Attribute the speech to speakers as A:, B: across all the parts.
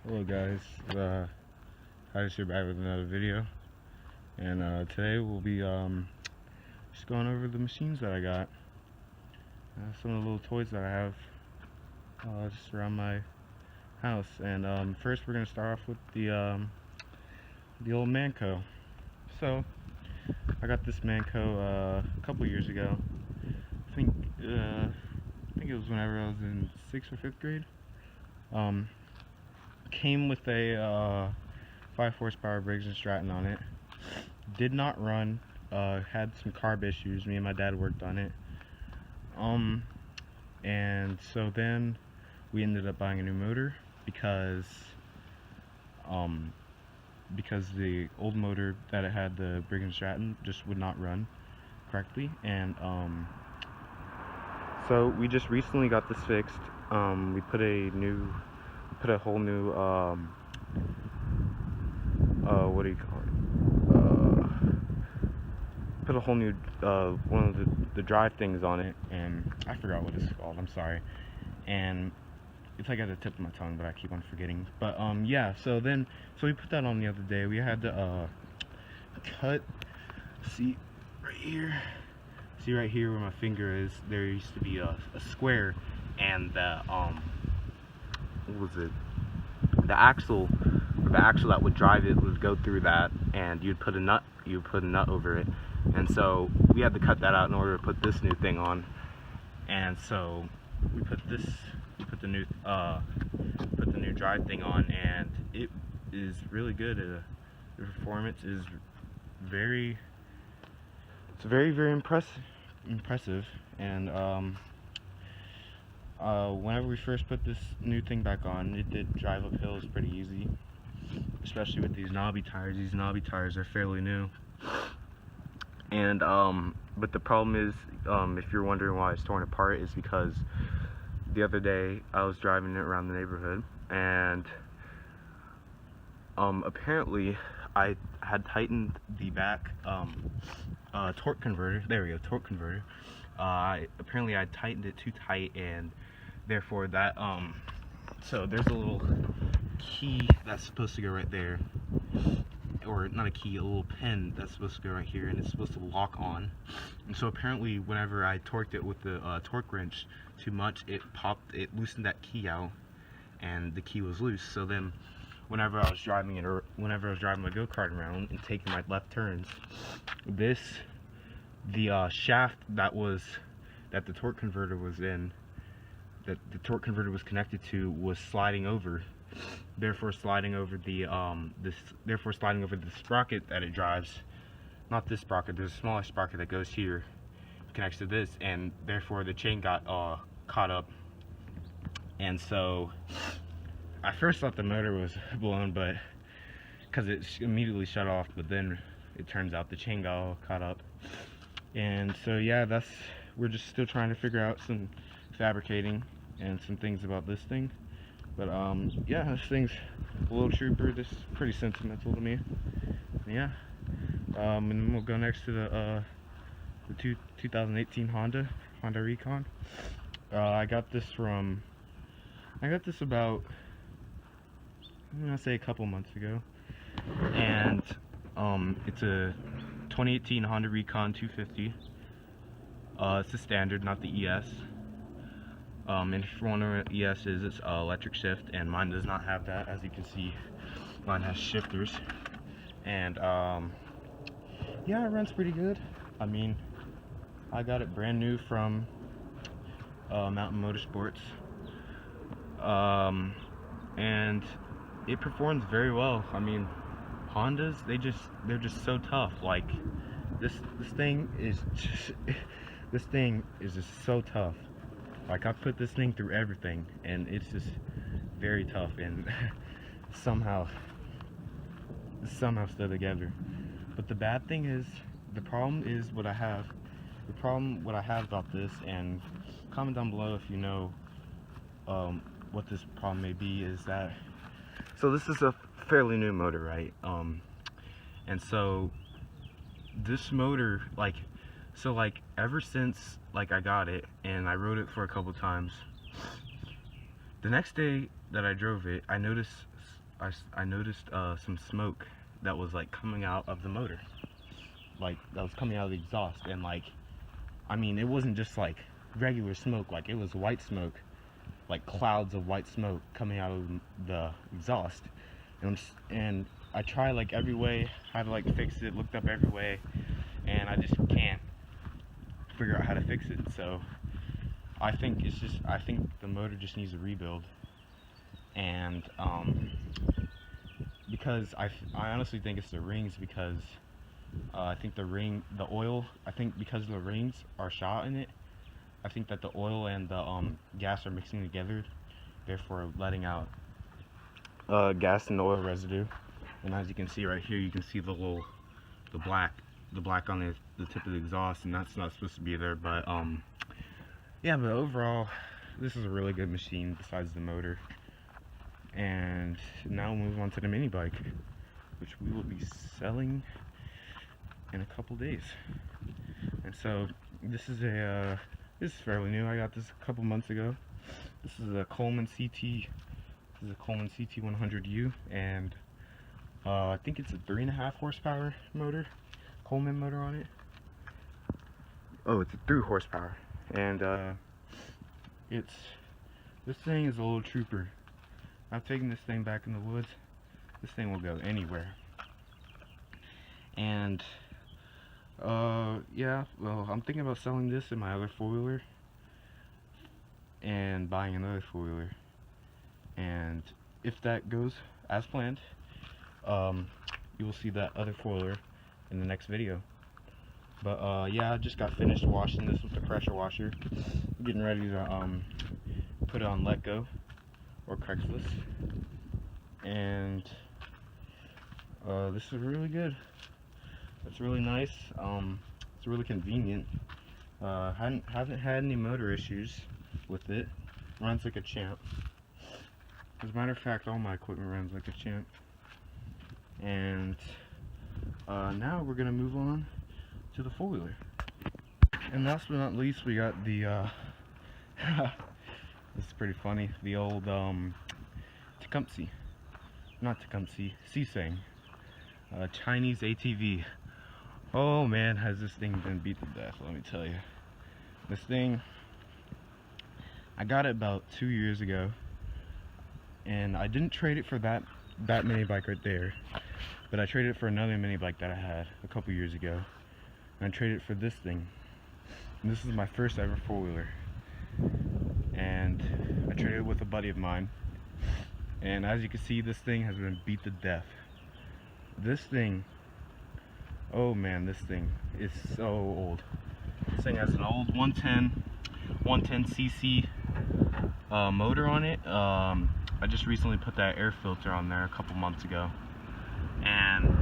A: Hello guys, I just here back with another video, and today we'll be just going over the machines that I got, some of the little toys that I have just around my house. And first we're gonna start off with the old Manco. So I got this Manco a couple years ago. I think it was whenever I was in 6th or 5th grade. Came with a 5 horsepower Briggs & Stratton on it. Did not run. Had some carb issues. Me and my dad worked on it. And so then we ended up buying a new motor because the old motor that it had, the Briggs & Stratton, just would not run correctly. And so we just recently got this fixed. We put a whole new what do you call it? Put a whole new one of the drive things on it, and I forgot what it's called. I'm sorry. And it's like at the tip of my tongue, but I keep on forgetting. But yeah. So we put that on the other day. We had to cut. See right here. See right here where my finger is. There used to be a square, and the what was it? The axle that would drive it would go through that, and you'd put a nut over it. And so we had to cut that out in order to put this new thing on. And so we put the new drive thing on, and it is really good. The performance is very impressive. And whenever we first put this new thing back on, it did drive up hills pretty easy, especially with these knobby tires. These knobby tires are fairly new. And but the problem is, if you're wondering why it's torn apart, is because the other day I was driving it around the neighborhood, and apparently I had tightened the back torque converter. There we go, torque converter. Apparently I tightened it too tight, and therefore that so there's a little key that's supposed to go right there, or not a key, a little pin that's supposed to go right here, and it's supposed to lock on. And so apparently whenever I torqued it with the torque wrench too much, it loosened that key out, and the key was loose. So then whenever I was driving it, or whenever I was driving my go-kart around and taking my left turns, the shaft that the torque converter was in, that the torque converter was connected to, was sliding over, therefore sliding over the sprocket that it drives. Not this sprocket, there's a smaller sprocket that goes here, connects to this, and therefore the chain got caught up. And so I first thought the motor was blown, but because it immediately shut off, but then it turns out the chain got all caught up. And so yeah, we're just still trying to figure out some fabricating and some things about this thing. But yeah, this thing's a little trooper. This is pretty sentimental to me. Yeah. And then we'll go next to the 2018 Honda Recon. I got this about, I'm gonna say, a couple months ago, and it's a 2018 Honda Recon 250. It's the standard, not the ES. And if you're wondering what ES is, it's electric shift, and mine does not have that. As you can see, mine has shifters. And yeah, it runs pretty good. I mean, I got it brand new from Mountain Motorsports, and it performs very well. I mean, Hondas, they're just so tough. Like this thing is just so tough. Like, I put this thing through everything, and it's just very tough, and somehow still together. But the bad thing is, the problem what I have about this, and comment down below if you know what this problem may be, is that, so this is a fairly new motor, right? And so this motor, ever since I got it and I rode it for a couple times, the next day that I drove it, I noticed I noticed some smoke that was like coming out of the motor, like that was coming out of the exhaust, and like, I mean, it wasn't just like regular smoke, like it was white smoke, like clouds of white smoke coming out of the exhaust. And I tried like every way, how to like fix it, looked up every way, and I just can't figure out how to fix it. So I think the motor just needs a rebuild. And because I honestly think it's the rings, because I think the oil, I think because the rings are shot in it, I think that the oil and the gas are mixing together, therefore letting out gas and oil residue. And as you can see right here, you can see the black on the tip of the exhaust, and that's not supposed to be there. But yeah, but overall, this is a really good machine besides the motor. And now we'll move on to the mini bike, which we will be selling in a couple days. And so this is fairly new. I got this a couple months ago. This is a Coleman CT. This is a Coleman CT 100U, and I think it's a 3.5 horsepower motor, Coleman motor on it. Oh, it's a 3 horsepower, and this thing is a little trooper. I've taken this thing back in the woods. This thing will go anywhere. And yeah, well, I'm thinking about selling this in my other four-wheeler and buying another four-wheeler. And if that goes as planned, you will see that other four-wheeler in the next video. But yeah, I just got finished washing this with the pressure washer. Getting ready to put it on Letgo or Craigslist. And this is really good. It's really nice. It's really convenient. Haven't had any motor issues with it. Runs like a champ. As a matter of fact, all my equipment runs like a champ. And now we're gonna move on to the four-wheeler. And last but not least, we got the this is pretty funny, the old Tecumseh, not Tecumseh, Sisang, Chinese ATV. Oh man, has this thing been beat to death, let me tell you. This thing, I got it about 2 years ago, and I didn't trade it for that mini bike right there, but I traded it for another mini bike that I had a couple years ago, and I traded it for this thing. And this is my first ever four-wheeler, and I traded it with a buddy of mine, and as you can see, this thing has been beat to death. This thing, oh man, this thing is so old. This thing has an old 110cc motor on it. I just recently put that air filter on there a couple months ago, and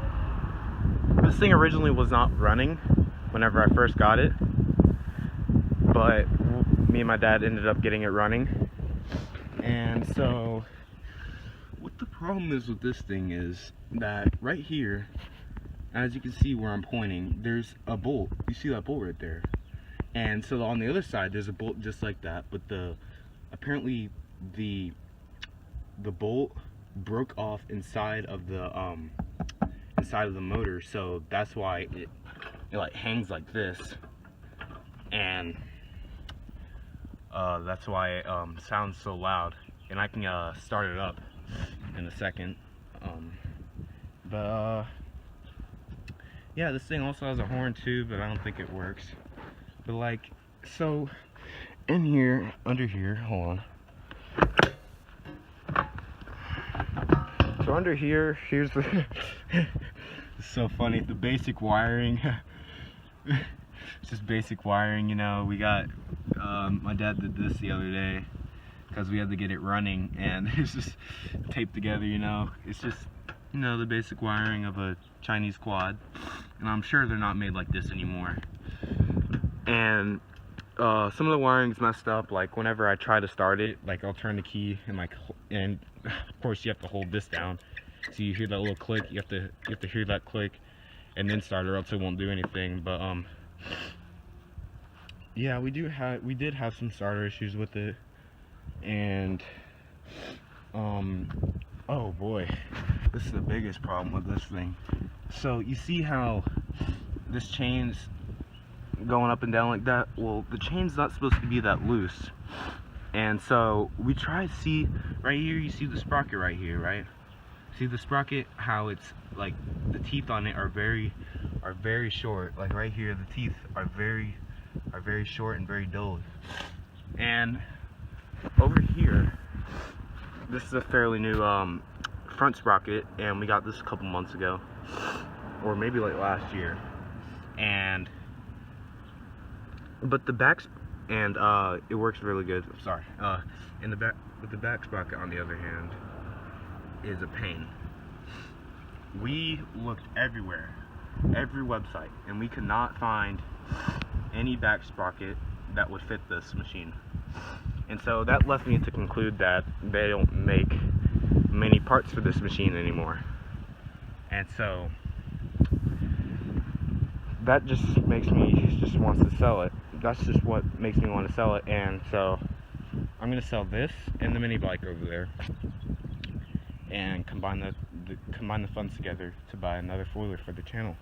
A: this thing originally was not running whenever I first got it, but me and my dad ended up getting it running. And so what the problem is with this thing is that right here, as you can see where I'm pointing, there's a bolt. You see that bolt right there? And so on the other side there's a bolt just like that, but apparently the bolt broke off inside of the motor, so that's why it like hangs like this, and that's why it sounds so loud. And I can start it up in a second. Yeah, this thing also has a horn too, but I don't think it works. But like, so in here, under here, hold on. So under here, here's the it's so funny, the basic wiring. It's just basic wiring, you know. We got my dad did this the other day because we had to get it running, and it's just taped together, you know. It's just, you know, the basic wiring of a Chinese quad, and I'm sure they're not made like this anymore. And some of the wiring's messed up. Like whenever I try to start it, like I'll turn the key and of course you have to hold this down, so you hear that little click. You have to hear that click and then start it, or else it won't do anything. But yeah, we did have some starter issues with it, and Oh boy, this is the biggest problem with this thing. So you see how this chain's going up and down like that? Well, the chain's not supposed to be that loose. And so we try to see, right here, you see the sprocket right here, right? See the sprocket, how it's like the teeth on it are very short. Like right here, the teeth are very short and very dull. And over here, this is a fairly new front sprocket, and we got this a couple months ago, or maybe like last year. And but the back, and it works really good. I'm sorry. In the back, with the back sprocket, on the other hand, is a pain. We looked everywhere, every website, and we could not find any back sprocket that would fit this machine. And so that left me to conclude that they don't make many parts for this machine anymore. And so that just makes me just wants to sell it. That's just what makes me want to sell it. And so I'm gonna sell this and the mini bike over there, and combine the funds together to buy another four-wheeler for the channel.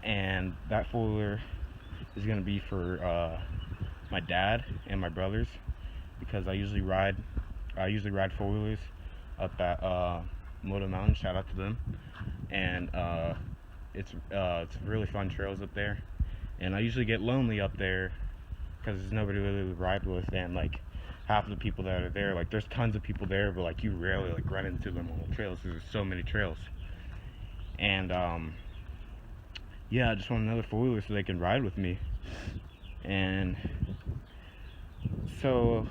A: And that four-wheeler is gonna be for my dad and my brothers, because I usually ride four-wheelers up at Moto Mountain. Shout out to them. And it's really fun trails up there, and I usually get lonely up there because there's nobody really to ride with, and like half of the people that are there, like there's tons of people there, but like you rarely like run into them on the trails because there's so many trails. And yeah, I just want another four-wheeler so they can ride with me. And so,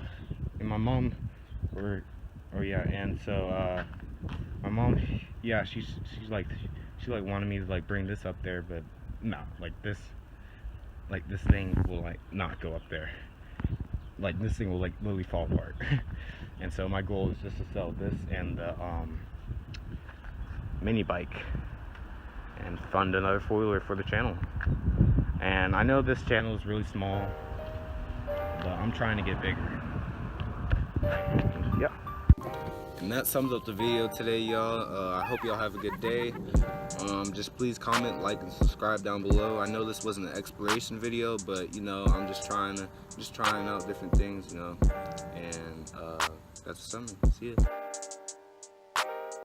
A: and my mom, my mom, yeah, she wanted me to like bring this up there, but no, like this thing will like not go up there. Like this thing will like literally fall apart. And so my goal is just to sell this and the mini bike and fund another four-wheeler for the channel. And I know this channel is really small, but I'm trying to get bigger. Yep. And that sums up the video today, y'all. I hope y'all have a good day. Just please comment, like, and subscribe down below. I know this wasn't an exploration video, but you know, I'm just trying out different things, you know. And that's the summary. See ya.